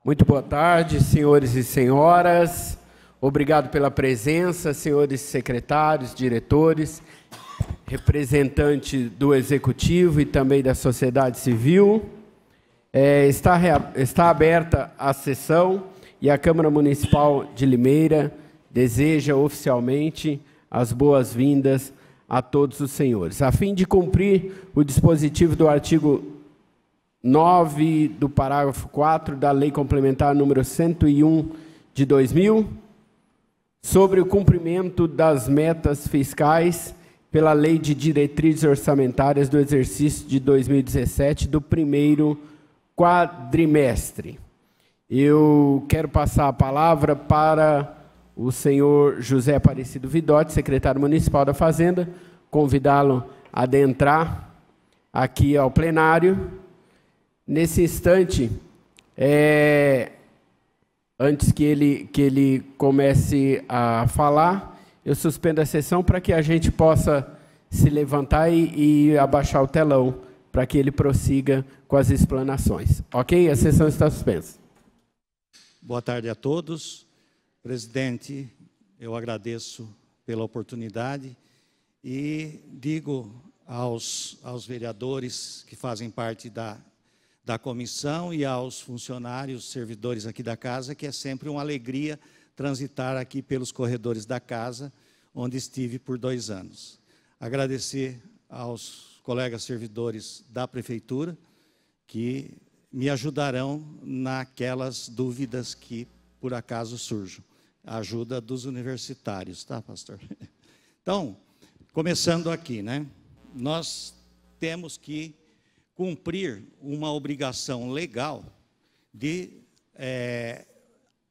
Muito boa tarde, senhores e senhoras. Obrigado pela presença, senhores secretários, diretores, representante do Executivo e também da sociedade civil. Está aberta a sessão e a Câmara Municipal de Limeira deseja oficialmente as boas-vindas a todos os senhores. A fim de cumprir o dispositivo do artigo 9 do parágrafo 4 da Lei Complementar número 101 de 2000, sobre o cumprimento das metas fiscais pela Lei de Diretrizes Orçamentárias do exercício de 2017 do primeiro quadrimestre. Eu quero passar a palavra para o senhor José Aparecido Vidotti, secretário municipal da Fazenda, convidá-lo a adentrar aqui ao plenário. Nesse instante, antes que ele comece a falar, eu suspendo a sessão para que a gente possa se levantar e abaixar o telão, para que ele prossiga com as explanações. Ok? A sessão está suspensa. Boa tarde a todos. Presidente, eu agradeço pela oportunidade e digo aos vereadores que fazem parte da comissão e aos funcionários, servidores aqui da casa, que é sempre uma alegria transitar aqui pelos corredores da casa, onde estive por 2 anos. Agradecer aos colegas servidores da Prefeitura, que me ajudarão naquelas dúvidas que, por acaso, surjam. A ajuda dos universitários, tá, pastor? Então, começando aqui, né? Nós temos que cumprir uma obrigação legal de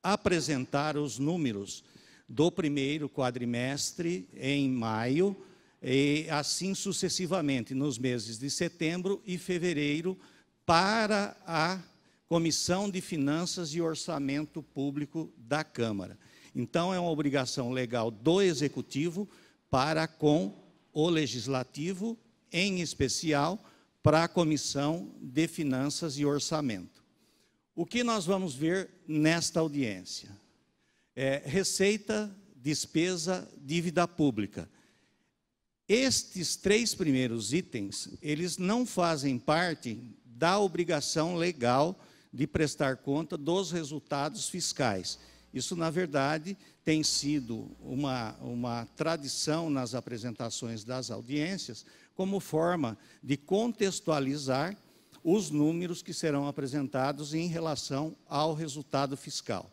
apresentar os números do primeiro quadrimestre em maio e assim sucessivamente nos meses de setembro e fevereiro para a Comissão de Finanças e Orçamento Público da Câmara. Então, é uma obrigação legal do Executivo para com o Legislativo, em especial para a Comissão de Finanças e Orçamento. O que nós vamos ver nesta audiência? Receita, despesa, dívida pública. Estes 3 primeiros itens, eles não fazem parte da obrigação legal de prestar conta dos resultados fiscais. Isso, na verdade, tem sido uma tradição nas apresentações das audiências, como forma de contextualizar os números que serão apresentados em relação ao resultado fiscal.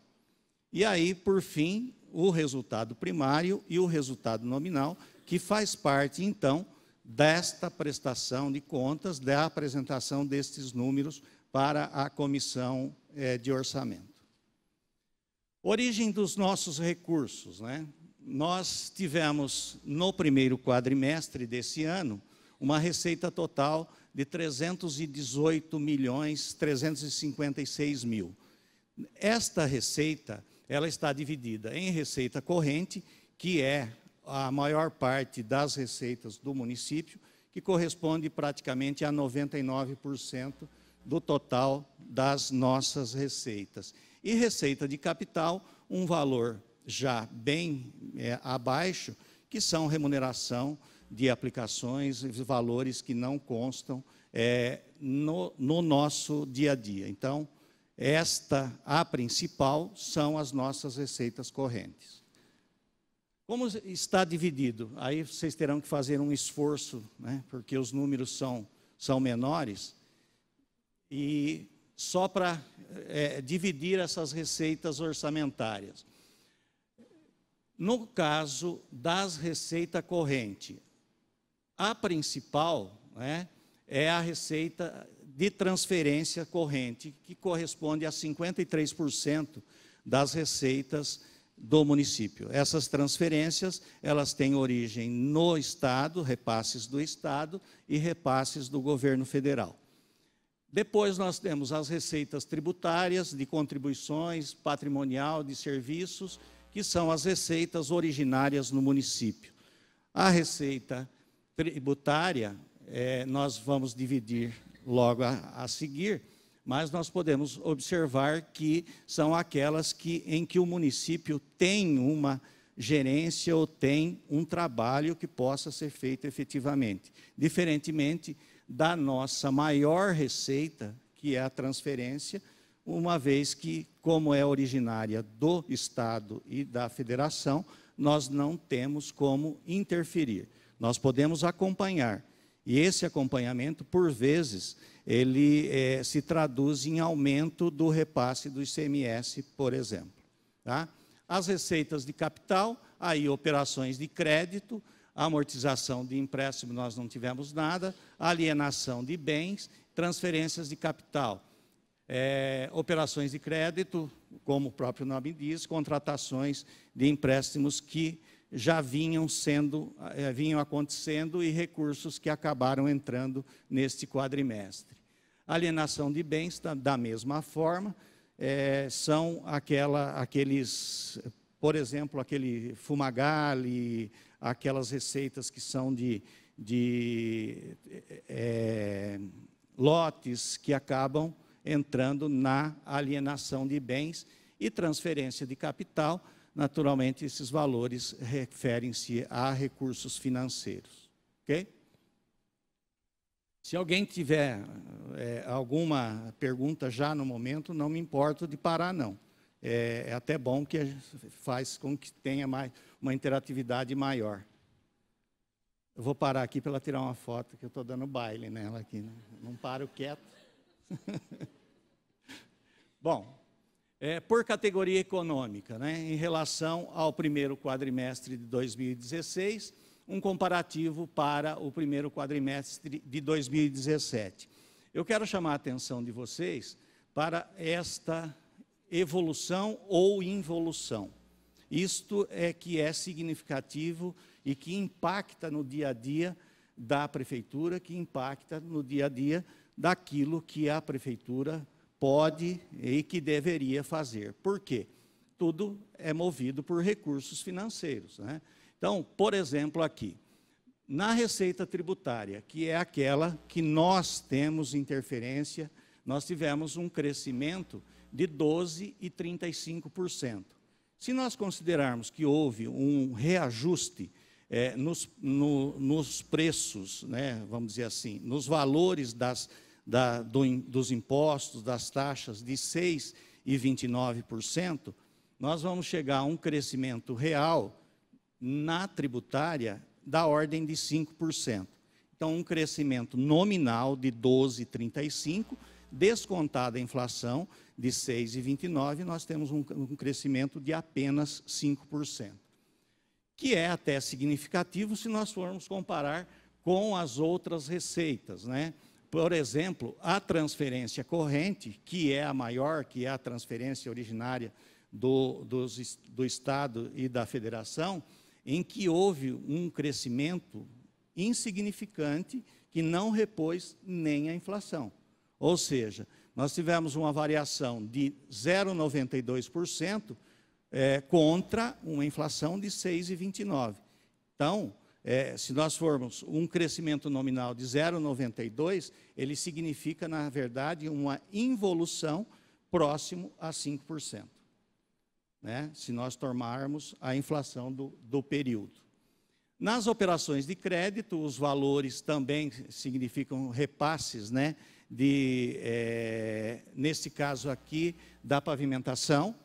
E aí, por fim, o resultado primário e o resultado nominal, que faz parte, então, desta prestação de contas, da apresentação destes números para a Comissão de Orçamento. Origem dos nossos recursos, né? Nós tivemos, no primeiro quadrimestre desse ano, uma receita total de 318.356.000. Esta receita, ela está dividida em receita corrente, que é a maior parte das receitas do município, que corresponde praticamente a 99% do total das nossas receitas. E receita de capital, um valor já bem abaixo, que são remuneração de aplicações e valores que não constam no nosso dia a dia. Então, a principal, são as nossas receitas correntes. Como está dividido? Aí vocês terão que fazer um esforço, né, porque os números são menores, e só para dividir essas receitas orçamentárias. No caso das receitas correntes, a principal, né, é a receita de transferência corrente, que corresponde a 53% das receitas do município. Essas transferências, elas têm origem no Estado, repasses do Estado e repasses do governo federal. Depois nós temos as receitas tributárias, de contribuições, patrimonial, de serviços, que são as receitas originárias no município. A receita tributária, nós vamos dividir logo a seguir, mas nós podemos observar que são aquelas em que o município tem uma gerência ou tem um trabalho que possa ser feito efetivamente, diferentemente da nossa maior receita, que é a transferência, uma vez que, como é originária do Estado e da Federação, nós não temos como interferir. Nós podemos acompanhar, e esse acompanhamento, por vezes, ele se traduz em aumento do repasse do ICMS, por exemplo. Tá? As receitas de capital, aí operações de crédito, amortização de empréstimo, nós não tivemos nada, alienação de bens, transferências de capital, operações de crédito, como o próprio nome diz, contratações de empréstimos que já vinham acontecendo e recursos que acabaram entrando neste quadrimestre. Alienação de bens, da mesma forma, são aqueles, por exemplo, aquele Fumagalli, aquelas receitas que são de lotes que acabam entrando na alienação de bens e transferência de capital. Naturalmente, esses valores referem-se a recursos financeiros. Ok? Se alguém tiver alguma pergunta já no momento, não me importo de parar, não. É até bom que faz com que tenha uma interatividade maior. Eu vou parar aqui para ela tirar uma foto, que eu estou dando baile nela aqui. Né? Não paro quieto. Bom, por categoria econômica, né, em relação ao primeiro quadrimestre de 2016, um comparativo para o primeiro quadrimestre de 2017. Eu quero chamar a atenção de vocês para esta evolução ou involução. Isto é que é significativo e que impacta no dia a dia da prefeitura, que impacta no dia a dia daquilo que a prefeitura pode e que deveria fazer. Por quê? Tudo é movido por recursos financeiros, né? Então, por exemplo, aqui, na receita tributária, que é aquela que nós temos interferência, nós tivemos um crescimento de 12,35%. Se nós considerarmos que houve um reajuste nos preços, né, vamos dizer assim, nos valores dos impostos, das taxas de 6,29%, nós vamos chegar a um crescimento real na tributária da ordem de 5%. Então, um crescimento nominal de 12,35%, descontada a inflação de 6,29%, nós temos um crescimento de apenas 5%, que é até significativo se nós formos comparar com as outras receitas, né? Por exemplo, a transferência corrente, que é a maior, que é a transferência originária do Estado e da Federação, em que houve um crescimento insignificante que não repôs nem a inflação. Ou seja, nós tivemos uma variação de 0,92% contra uma inflação de 6,29%. Então, se nós formos um crescimento nominal de 0,92%, ele significa, na verdade, uma involução próximo a 5%. Né? Se nós tomarmos a inflação do período. Nas operações de crédito, os valores também significam repasses, né? Nesse caso aqui, da pavimentação,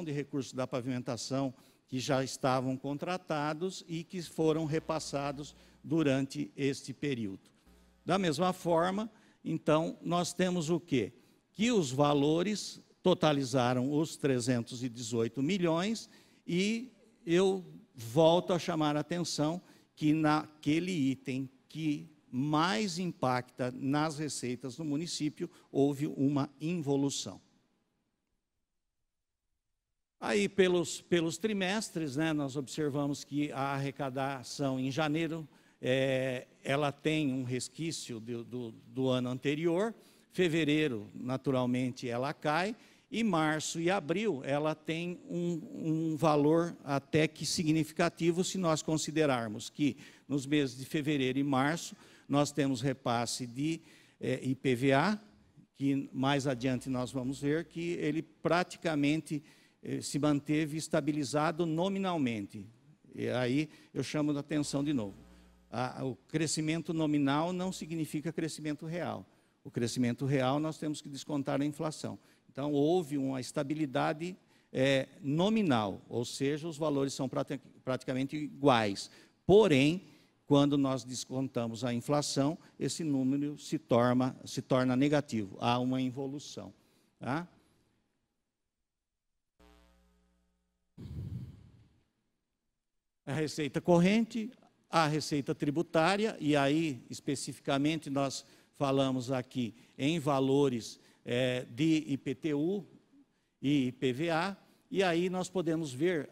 de recursos da pavimentação que já estavam contratados e que foram repassados durante este período. Da mesma forma, então, nós temos o quê? Que os valores totalizaram os 318 milhões e eu volto a chamar a atenção que naquele item que mais impacta nas receitas do município, houve uma involução. Aí, pelos trimestres, né, nós observamos que a arrecadação em janeiro, ela tem um resquício do ano anterior, fevereiro, naturalmente, ela cai, e março e abril, ela tem um valor até que significativo, se nós considerarmos que nos meses de fevereiro e março, nós temos repasse de IPVA, que mais adiante nós vamos ver que ele praticamente se manteve estabilizado nominalmente. E aí eu chamo a atenção de novo. O crescimento nominal não significa crescimento real. O crescimento real nós temos que descontar a inflação. Então, houve uma estabilidade nominal, ou seja, os valores são praticamente iguais. Porém, quando nós descontamos a inflação, esse número se torna negativo, há uma involução. Tá? A receita corrente, a receita tributária, e aí, especificamente, nós falamos aqui em valores de IPTU e IPVA, e aí nós podemos ver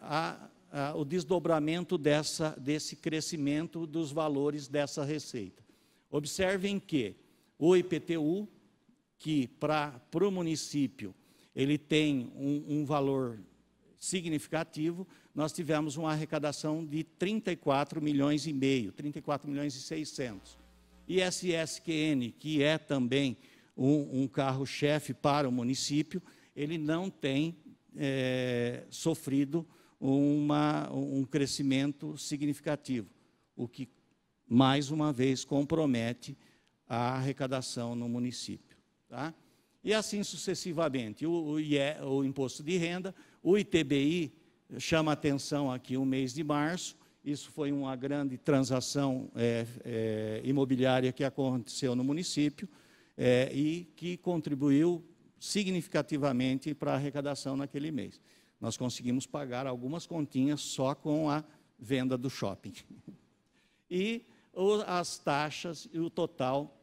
o desdobramento desse crescimento dos valores dessa receita. Observem que o IPTU, que para o município ele tem um valor significativo, nós tivemos uma arrecadação de 34 milhões e meio, 34 milhões e 600. ISSQN, que é também um carro-chefe para o município, ele não tem sofrido um crescimento significativo, o que, mais uma vez, compromete a arrecadação no município. Tá? E assim sucessivamente, o imposto de renda, o ITBI chama atenção aqui o mês de março, isso foi uma grande transação imobiliária que aconteceu no município e que contribuiu significativamente para a arrecadação naquele mês. Nós conseguimos pagar algumas continhas só com a venda do shopping. E as taxas e o total,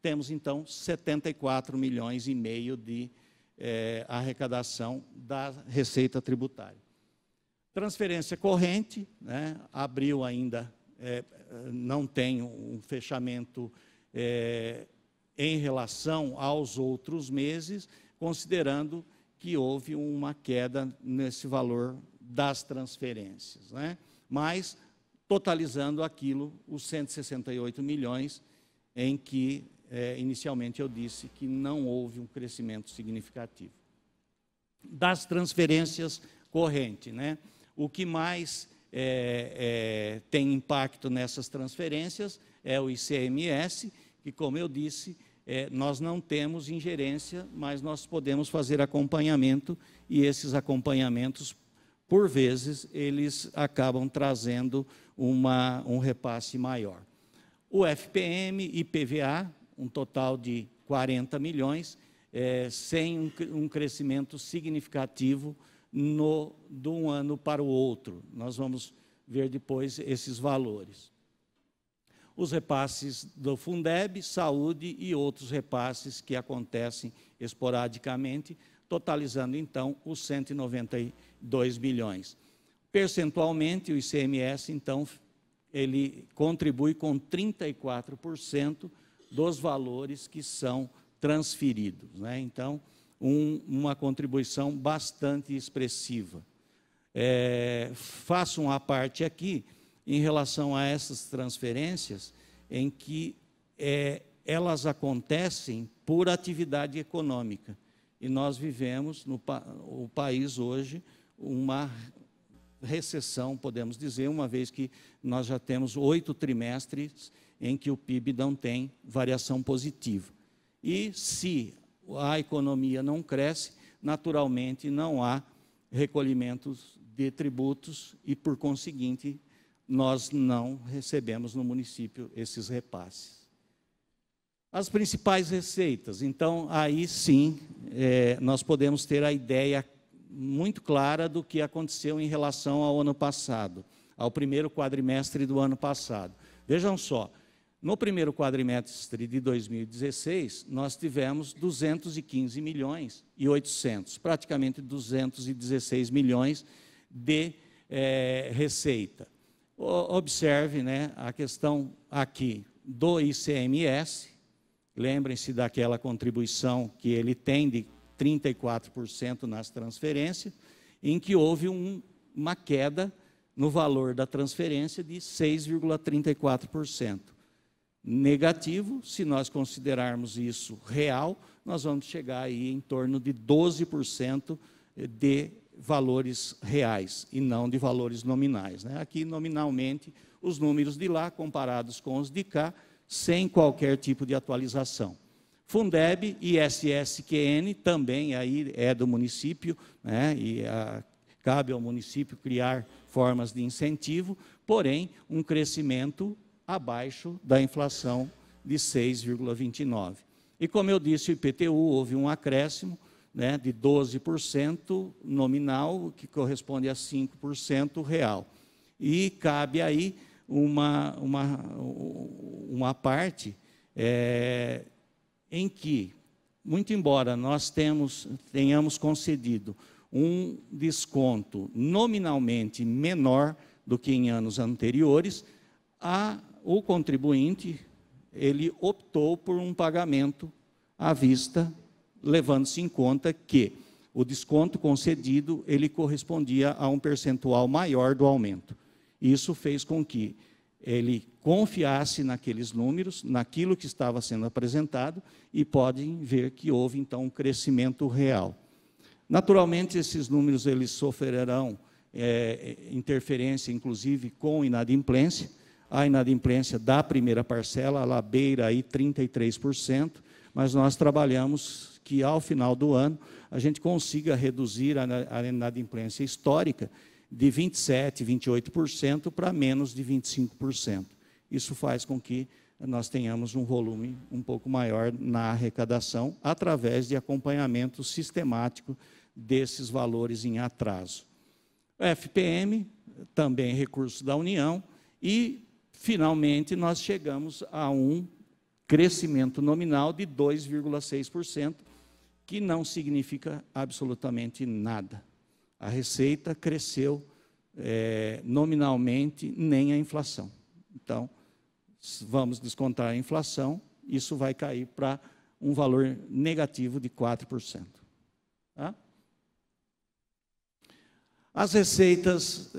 temos então 74 milhões e meio de arrecadação da receita tributária. Transferência corrente, né, abril ainda não tem um fechamento em relação aos outros meses, considerando que houve uma queda nesse valor das transferências, né? Mas totalizando aquilo, os 168 milhões, em que inicialmente eu disse que não houve um crescimento significativo. Das transferências correntes, né? O que mais tem impacto nessas transferências é o ICMS, que, como eu disse, nós não temos ingerência, mas nós podemos fazer acompanhamento, e esses acompanhamentos, por vezes, eles acabam trazendo um repasse maior. O FPM e IPVA, um total de 40 milhões, sem um crescimento significativo de um ano para o outro. Nós vamos ver depois esses valores. Os repasses do Fundeb, saúde e outros repasses que acontecem esporadicamente, totalizando, então, os 192 milhões. Percentualmente, o ICMS, então, ele contribui com 34% dos valores que são transferidos, né? Então, uma contribuição bastante expressiva. Faço uma parte aqui em relação a essas transferências, em que elas acontecem por atividade econômica. E nós vivemos, no país hoje, uma recessão, podemos dizer, uma vez que nós já temos 8 trimestres em que o PIB não tem variação positiva. E se a economia não cresce, naturalmente não há recolhimentos de tributos e, por conseguinte, nós não recebemos no município esses repasses. As principais receitas, então, aí sim, nós podemos ter a ideia muito clara do que aconteceu em relação ao ano passado, ao primeiro quadrimestre do ano passado. Vejam só, no primeiro quadrimestre de 2016, nós tivemos 215 milhões e 800, praticamente 216 milhões de receita. Observe, né, a questão aqui do ICMS, lembrem-se daquela contribuição que ele tem de 34% nas transferências, em que houve uma queda no valor da transferência de 6,34%. negativo. Se nós considerarmos isso real, nós vamos chegar aí em torno de 12% de valores reais e não de valores nominais, né? Aqui, nominalmente, os números de lá comparados com os de cá, sem qualquer tipo de atualização. Fundeb e SSQN também aí é do município, né? Cabe ao município criar formas de incentivo, porém, um crescimento abaixo da inflação de 6,29%. E, como eu disse, o IPTU houve um acréscimo, né, de 12% nominal, que corresponde a 5% real. E cabe aí uma parte em que, muito embora nós tenhamos concedido um desconto nominalmente menor do que em anos anteriores, o contribuinte ele optou por um pagamento à vista, levando-se em conta que o desconto concedido ele correspondia a um percentual maior do aumento. Isso fez com que ele confiasse naqueles números, naquilo que estava sendo apresentado, e podem ver que houve, então, um crescimento real. Naturalmente, esses números eles sofrerão interferência, inclusive, com inadimplência. A inadimplência da primeira parcela, ela beira aí 33%, mas nós trabalhamos que, ao final do ano, a gente consiga reduzir a inadimplência histórica de 27%, 28% para menos de 25%. Isso faz com que nós tenhamos um volume um pouco maior na arrecadação, através de acompanhamento sistemático desses valores em atraso. O FPM, também recurso da União, e, finalmente, nós chegamos a um crescimento nominal de 2,6%, que não significa absolutamente nada. A receita cresceu nominalmente nem a inflação. Então, vamos descontar a inflação, isso vai cair para um valor negativo de 4%. Tá? As receitas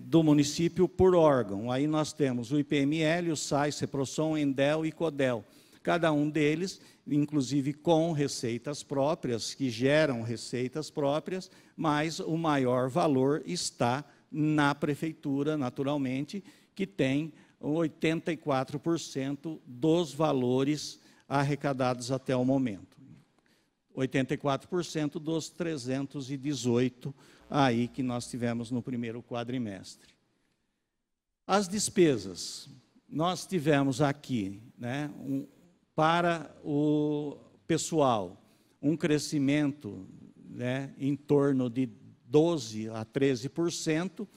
do município por órgão. Aí nós temos o IPML, o SAI, CEPROSOM, ENDEL e CODEL. Cada um deles, inclusive com receitas próprias, que geram receitas próprias, mas o maior valor está na prefeitura, naturalmente, que tem 84% dos valores arrecadados até o momento. 84% dos 318 aí que nós tivemos no primeiro quadrimestre. As despesas. Nós tivemos aqui, né, para o pessoal, um crescimento, né, em torno de 12% a 13%.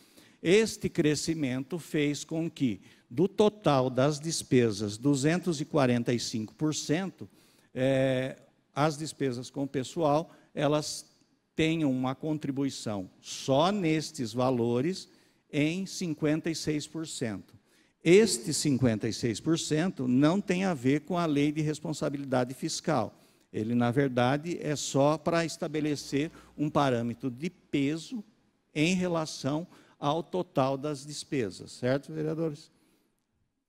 Este crescimento fez com que, do total das despesas, 245%, as despesas com o pessoal, elas tenham uma contribuição só nestes valores em 56%. Este 56% não tem a ver com a lei de responsabilidade fiscal. Ele, na verdade, é só para estabelecer um parâmetro de peso em relação ao total das despesas, certo, vereadores?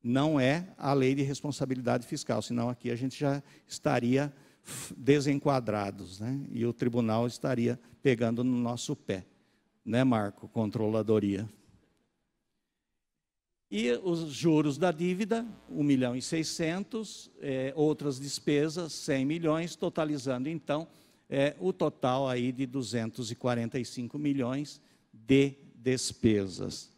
Não é a lei de responsabilidade fiscal, senão aqui a gente já estaria desenquadrados, né? E o tribunal estaria pegando no nosso pé, né, Marco? Controladoria. E os juros da dívida, 1.600.000, outras despesas, 100 milhões, totalizando, então, o total aí de 245 milhões de despesas.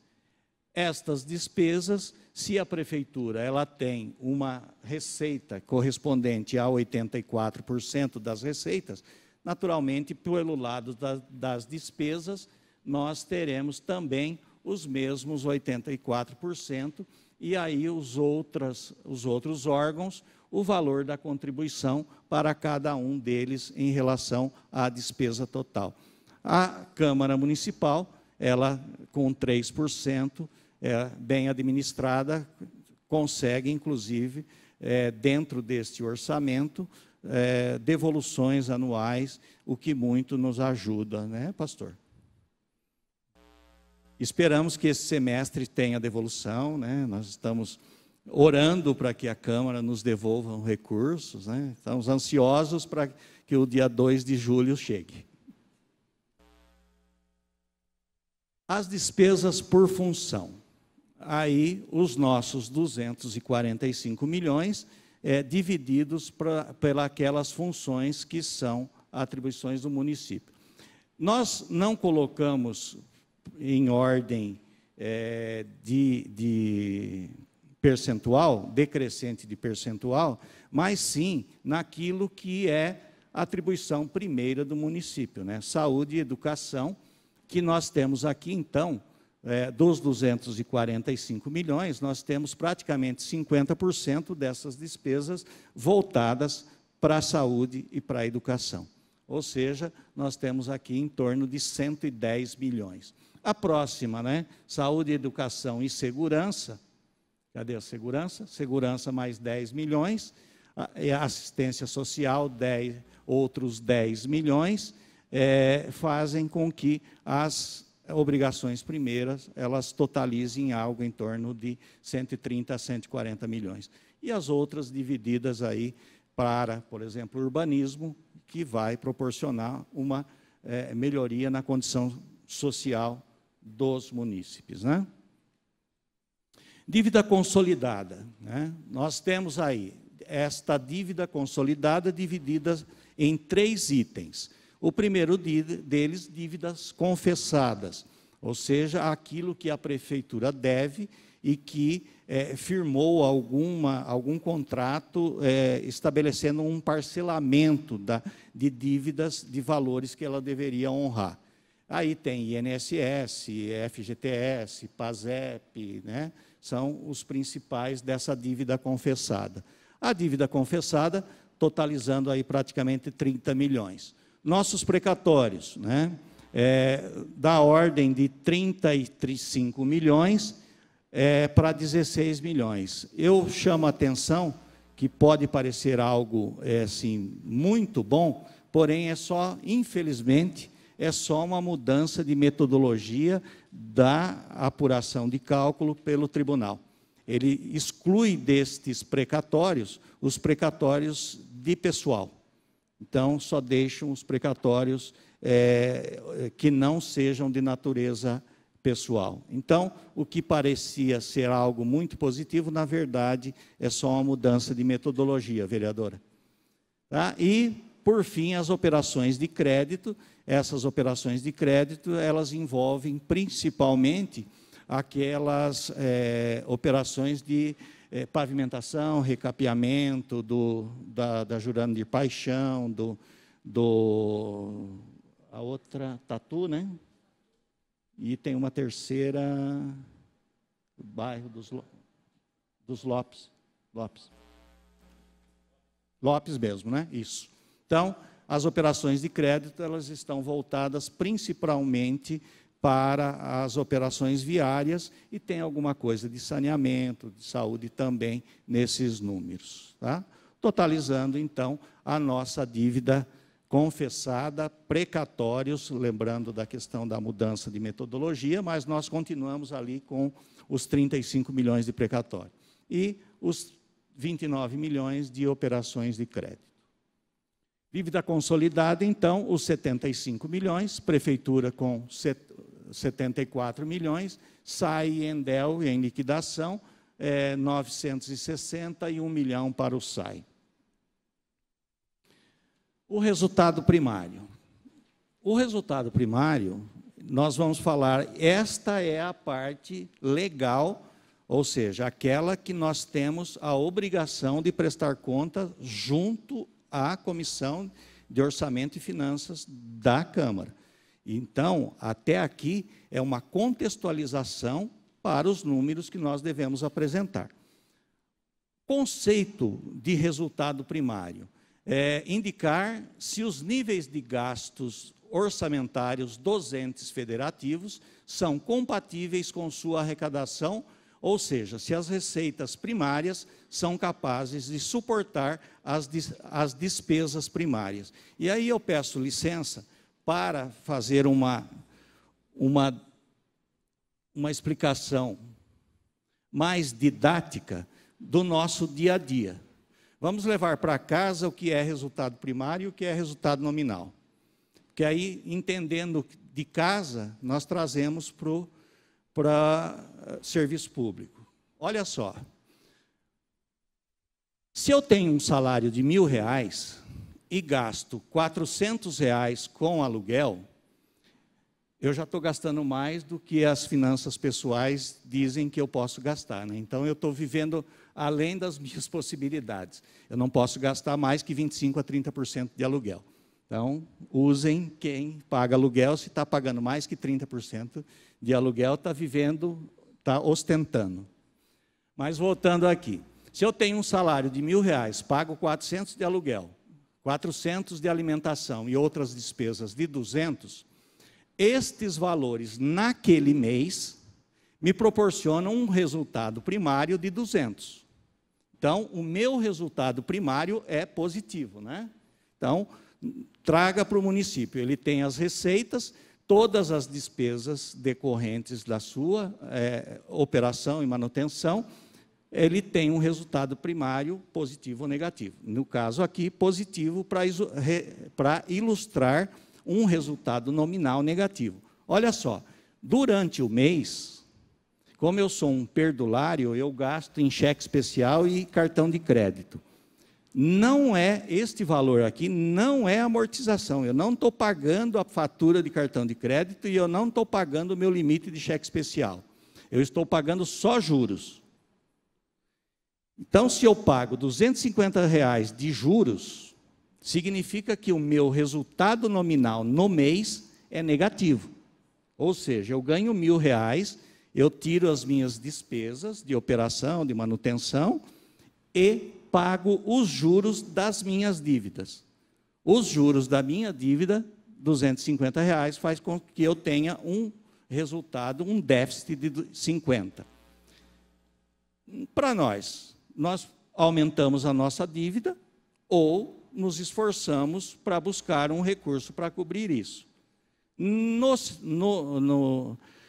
Estas despesas, se a prefeitura ela tem uma receita correspondente a 84% das receitas, naturalmente, pelo lado das despesas, nós teremos também os mesmos 84%, e aí os outros órgãos, o valor da contribuição para cada um deles em relação à despesa total. A Câmara Municipal, ela com 3%, bem administrada, consegue, inclusive, dentro deste orçamento, devoluções anuais, o que muito nos ajuda, né, pastor? Esperamos que esse semestre tenha devolução, né? Nós estamos orando para que a Câmara nos devolva os recursos, né? Estamos ansiosos para que o dia 2 de julho chegue. As despesas por função. Aí, os nossos 245 milhões divididos pelas aquelas funções que são atribuições do município. Nós não colocamos em ordem de percentual, decrescente de percentual, mas sim naquilo que é a atribuição primeira do município, né? Saúde e educação, que nós temos aqui, então, dos 245 milhões, nós temos praticamente 50% dessas despesas voltadas para a saúde e para a educação. Ou seja, nós temos aqui em torno de 110 milhões. A próxima, né? Saúde, educação e segurança. Cadê a segurança? Segurança mais 10 milhões. A assistência social, outros 10 milhões, fazem com que as obrigações primeiras, elas totalizem algo em torno de 130 a 140 milhões. E as outras divididas aí para, por exemplo, urbanismo, que vai proporcionar uma melhoria na condição social dos munícipes, né? Dívida consolidada, né? Nós temos aí esta dívida consolidada dividida em 3 itens. O primeiro deles, dívidas confessadas, ou seja, aquilo que a prefeitura deve e que firmou algum contrato estabelecendo um parcelamento de dívidas de valores que ela deveria honrar. Aí tem INSS, FGTS, PASEP, né? São os principais dessa dívida confessada. A dívida confessada, totalizando aí praticamente 30 milhões. Nossos precatórios, né? Da ordem de 35 milhões para 16 milhões. Eu chamo a atenção que pode parecer algo assim, muito bom, porém infelizmente, é só uma mudança de metodologia da apuração de cálculo pelo tribunal. Ele exclui destes precatórios os precatórios de pessoal. Então, só deixam os precatórios que não sejam de natureza pessoal. Então, o que parecia ser algo muito positivo, na verdade, é só uma mudança de metodologia, vereadora. Tá? E, por fim, as operações de crédito. Essas operações de crédito, elas envolvem principalmente aquelas operações de pavimentação, recapeamento da Jurandir Paixão, a outra Tatu, né? E tem uma terceira, o bairro dos Lopes. Lopes mesmo, né? Isso. Então, as operações de crédito, elas estão voltadas principalmente para as operações viárias e tem alguma coisa de saneamento, de saúde também nesses números, tá? Totalizando, então, a nossa dívida confessada, precatórios, lembrando da questão da mudança de metodologia, mas nós continuamos ali com os 35 milhões de precatório. E os 29 milhões de operações de crédito. Dívida consolidada, então, os 75 milhões, prefeitura com 74 milhões, SAI e Endel em liquidação, 960 e 1 milhão para o SAI. O resultado primário. O resultado primário, nós vamos falar, esta é a parte legal, ou seja, aquela que nós temos a obrigação de prestar conta junto à Comissão de Orçamento e Finanças da Câmara. Então, até aqui é uma contextualização para os números que nós devemos apresentar. Conceito de resultado primário. Indicar se os níveis de gastos orçamentários dos entes federativos são compatíveis com sua arrecadação, ou seja, se as receitas primárias são capazes de suportar as despesas primárias. E aí eu peço licença para fazer uma explicação mais didática, do nosso dia a dia. Vamos levar para casa o que é resultado primário e o que é resultado nominal. Porque aí, entendendo de casa, nós trazemos para serviço público. Olha só, se eu tenho um salário de R$1.000 e gasto R$400 com aluguel, eu já estou gastando mais do que as finanças pessoais dizem que eu posso gastar, né? Então, eu estou vivendo além das minhas possibilidades. Eu não posso gastar mais que 25% a 30% de aluguel. Então, usem quem paga aluguel. Se está pagando mais que 30% de aluguel, está vivendo, está ostentando. Mas, voltando aqui. Se eu tenho um salário de R$1.000, pago 400 de aluguel, 400 de alimentação e outras despesas de 200, estes valores, naquele mês, me proporcionam um resultado primário de 200. Então, o meu resultado primário é positivo, né? Então, traga para o município. Ele tem as receitas, todas as despesas decorrentes da sua operação e manutenção, ele tem um resultado primário positivo ou negativo. No caso aqui, positivo para ilustrar um resultado nominal negativo. Olha só, durante o mês, como eu sou um perdulário, eu gasto em cheque especial e cartão de crédito. Não é, este valor aqui não é amortização. Eu não estou pagando a fatura de cartão de crédito e eu não estou pagando o meu limite de cheque especial. Eu estou pagando só juros. Então, se eu pago R$250 de juros, significa que o meu resultado nominal no mês é negativo. Ou seja, eu ganho R$1.000, eu tiro as minhas despesas de operação, de manutenção, e pago os juros das minhas dívidas. Os juros da minha dívida, R$250, faz com que eu tenha um resultado, um déficit de 50. Para nós aumentamos a nossa dívida ou nos esforçamos para buscar um recurso para cobrir isso.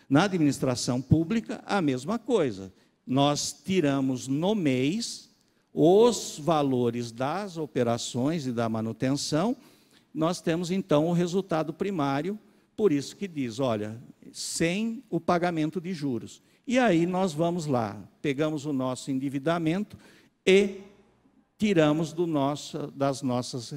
Na administração pública, a mesma coisa. Nós tiramos no mês os valores das operações e da manutenção, nós temos então o resultado primário, por isso que diz, olha, sem o pagamento de juros. E aí nós vamos lá, pegamos o nosso endividamento e tiramos das nossas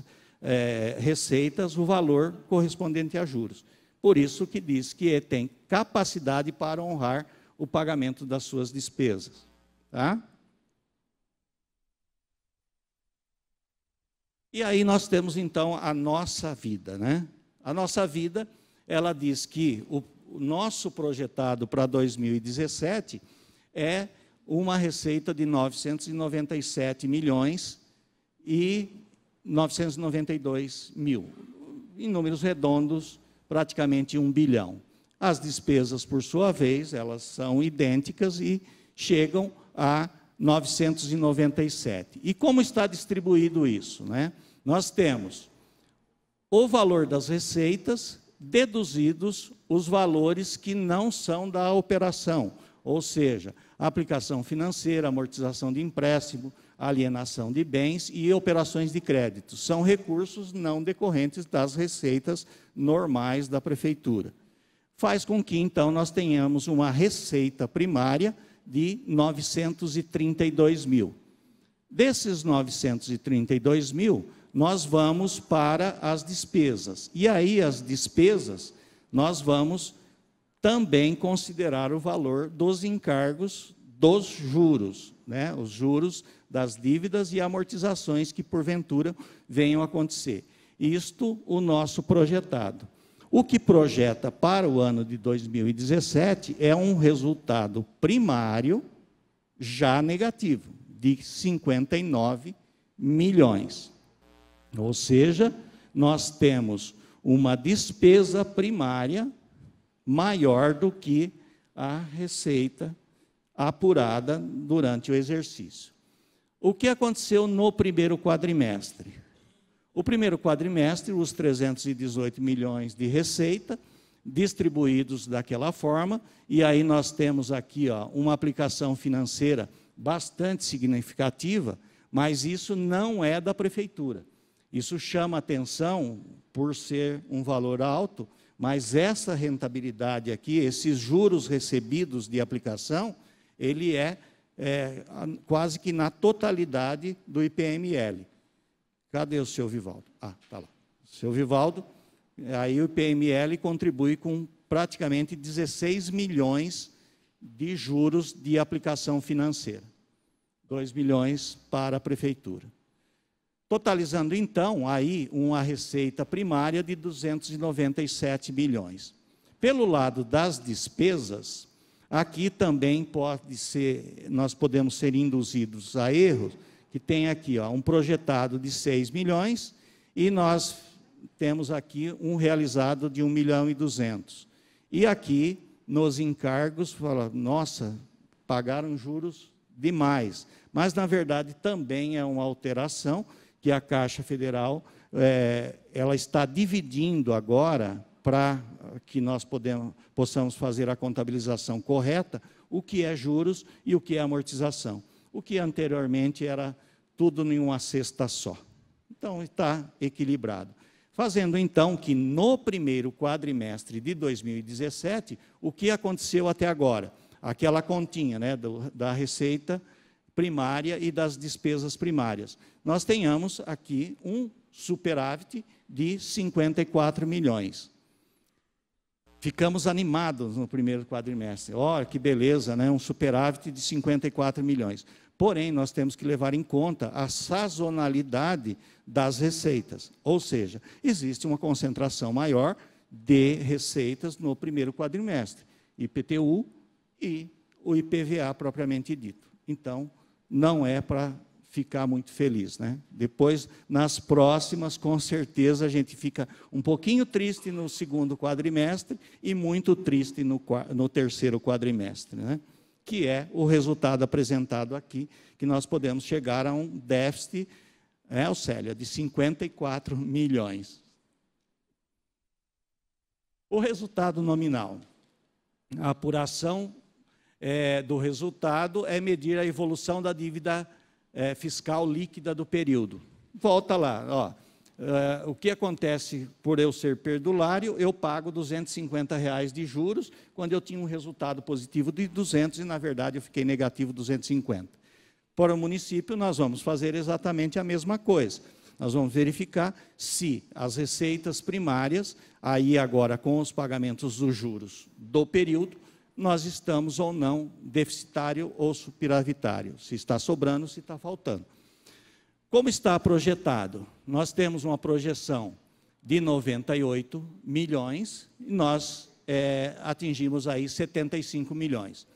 receitas o valor correspondente a juros. Por isso que diz que tem capacidade para honrar o pagamento das suas despesas. Tá? E aí nós temos, então, a nossa vida, né? A nossa vida, ela diz que o nosso projetado para 2017 é uma receita de 997 milhões e 992 mil. Em números redondos, praticamente 1 bilhão. As despesas, por sua vez, elas são idênticas e chegam a 997. E como está distribuído isso, né? Nós temos o valor das receitas deduzidos os valores que não são da operação, ou seja, aplicação financeira, amortização de empréstimo, alienação de bens e operações de crédito. São recursos não decorrentes das receitas normais da prefeitura. Faz com que, então, nós tenhamos uma receita primária de 932 mil. Desses 932 mil, nós vamos para as despesas. E aí, as despesas, nós vamos também considerar o valor dos encargos dos juros, né? Os juros das dívidas e amortizações que, porventura, venham a acontecer. Isto, o nosso projetado. O que projeta para o ano de 2017 é um resultado primário já negativo, de 59 milhões. Ou seja, nós temos uma despesa primária maior do que a receita apurada durante o exercício. O que aconteceu no primeiro quadrimestre? O primeiro quadrimestre, os 318 milhões de receita, distribuídos daquela forma, e aí nós temos aqui uma aplicação financeira bastante significativa, mas isso não é da prefeitura. Isso chama atenção por ser um valor alto, mas essa rentabilidade aqui, esses juros recebidos de aplicação, ele é quase que na totalidade do IPML. Cadê o seu Vivaldo? Ah, está lá. O seu Vivaldo, aí o IPML contribui com praticamente 16 milhões de juros de aplicação financeira. 2 milhões para a prefeitura. Totalizando, então, aí uma receita primária de 297 milhões. Pelo lado das despesas, aqui também nós podemos ser induzidos a erros, que tem aqui um projetado de 6 milhões, e nós temos aqui um realizado de 1 milhão e 200. E aqui, nos encargos, fala, nossa, pagaram juros demais. Mas, na verdade, também é uma alteração que a Caixa Federal ela está dividindo agora, para que nós possamos fazer a contabilização correta, o que é juros e o que é amortização. O que anteriormente era tudo em uma cesta só. Então, está equilibrado. Fazendo, então, que no primeiro quadrimestre de 2017, o que aconteceu até agora? Aquela continha, né, da receita primária e das despesas primárias. Nós tenhamos aqui um superávit de 54 milhões. Ficamos animados no primeiro quadrimestre. Olha, que beleza, né? Um superávit de 54 milhões. Porém, nós temos que levar em conta a sazonalidade das receitas. Ou seja, existe uma concentração maior de receitas no primeiro quadrimestre. IPTU e o IPVA propriamente dito. Então, não é para ficar muito feliz, né? Depois, nas próximas, com certeza, a gente fica um pouquinho triste no segundo quadrimestre e muito triste no terceiro quadrimestre, né? Que é o resultado apresentado aqui, que nós podemos chegar a um déficit, Célia, de 54 milhões. O resultado nominal. A apuração do resultado é medir a evolução da dívida fiscal líquida do período. Volta lá, o que acontece por eu ser perdulário, eu pago R$250 de juros, quando eu tinha um resultado positivo de 200 e, na verdade, eu fiquei negativo 250. Para o município, nós vamos fazer exatamente a mesma coisa. Nós vamos verificar se as receitas primárias, aí agora com os pagamentos dos juros do período, nós estamos ou não deficitário ou superavitário, se está sobrando, se está faltando. Como está projetado? Nós temos uma projeção de 98 milhões e nós atingimos aí 75 milhões.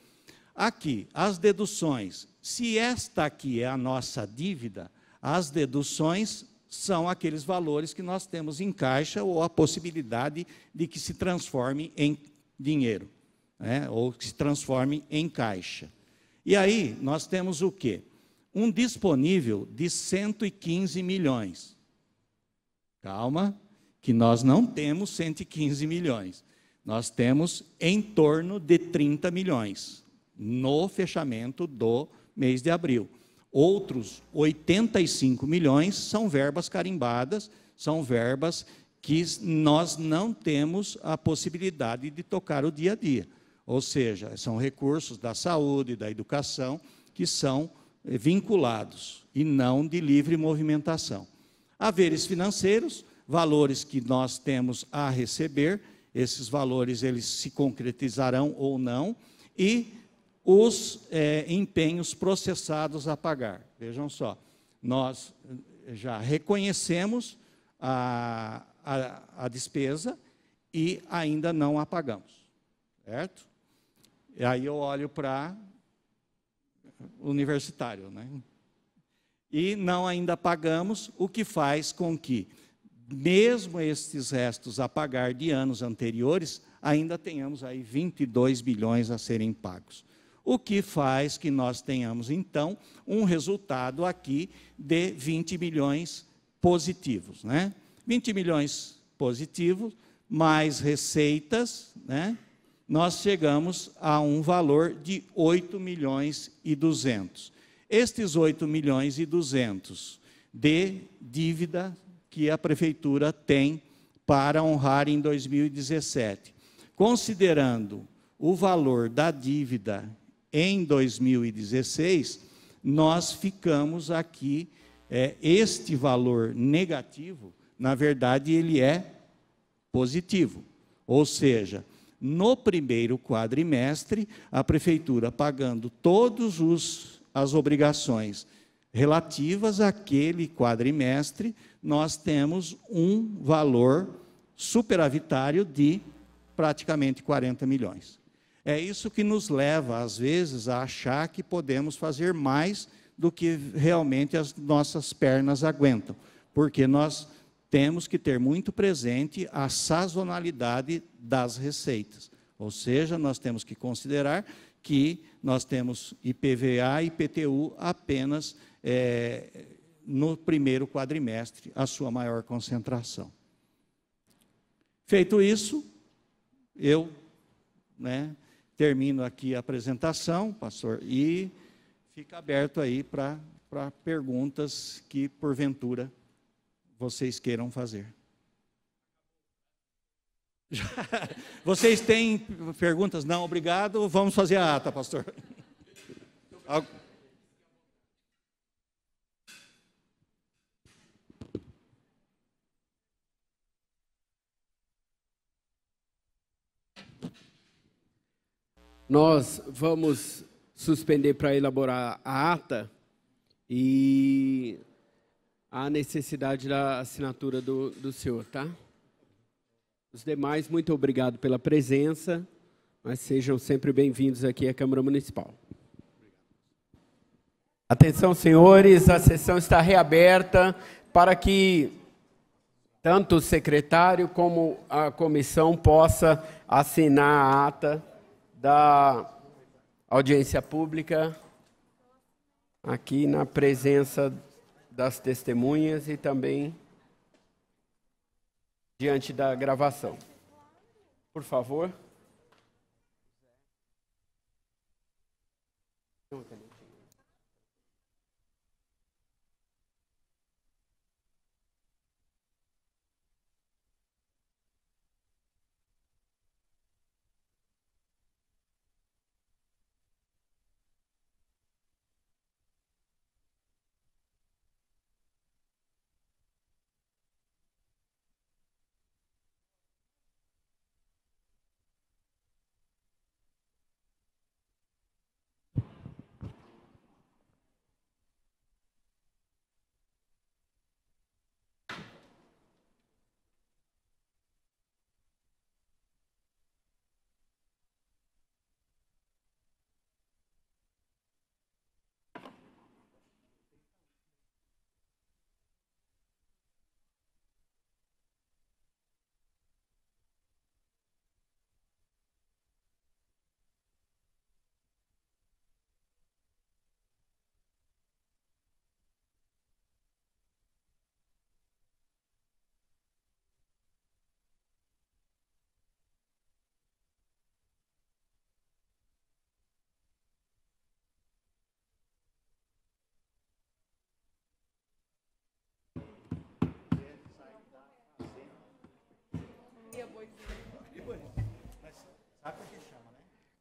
Aqui, as deduções. Se esta aqui é a nossa dívida, as deduções são aqueles valores que nós temos em caixa ou a possibilidade de que se transforme em dinheiro, ou que se transforme em caixa. E aí, nós temos o quê? Um disponível de 115 milhões. Calma, que nós não temos 115 milhões. Nós temos em torno de 30 milhões no fechamento do mês de abril. Outros 85 milhões são verbas carimbadas, são verbas que nós não temos a possibilidade de tocar o dia a dia. Ou seja, são recursos da saúde, da educação, que são vinculados e não de livre movimentação. Haveres financeiros, valores que nós temos a receber, esses valores eles se concretizarão ou não, e os empenhos processados a pagar. Vejam só, nós já reconhecemos a despesa e ainda não a pagamos, certo? E aí eu olho para o universitário, né? E não ainda pagamos, o que faz com que, mesmo estes restos a pagar de anos anteriores, ainda tenhamos aí 22 bilhões a serem pagos. O que faz que nós tenhamos, então, um resultado aqui de 20 milhões positivos, né? 20 milhões positivos, mais receitas, né? nós chegamos a um valor de 8.200.000. Estes 8.200.000 de dívida que a Prefeitura tem para honrar em 2017. Considerando o valor da dívida em 2016, nós ficamos aqui, este valor negativo, na verdade, ele é positivo. Ou seja, no primeiro quadrimestre, a Prefeitura pagando todas as obrigações relativas àquele quadrimestre, nós temos um valor superavitário de praticamente 40 milhões. É isso que nos leva, às vezes, a achar que podemos fazer mais do que realmente as nossas pernas aguentam, porque nós temos que ter muito presente a sazonalidade das receitas. Ou seja, nós temos que considerar que nós temos IPVA e IPTU apenas no primeiro quadrimestre, a sua maior concentração. Feito isso, eu termino aqui a apresentação, pastor, e fica aberto aí para perguntas que, porventura, vocês queiram fazer. Vocês têm perguntas? Não, obrigado. Vamos fazer a ata, pastor. Nós vamos suspender para elaborar a ata e a necessidade da assinatura do senhor, tá? Os demais, muito obrigado pela presença, mas sejam sempre bem-vindos aqui à Câmara Municipal. Atenção, senhores, a sessão está reaberta para que tanto o secretário como a comissão possa assinar a ata da audiência pública aqui na presença das testemunhas e também diante da gravação. Por favor.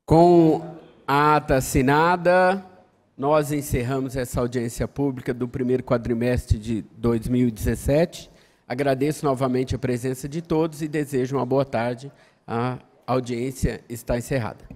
Com a ata assinada, nós encerramos essa audiência pública do primeiro quadrimestre de 2017. Agradeço novamente a presença de todos e desejo uma boa tarde. A audiência está encerrada.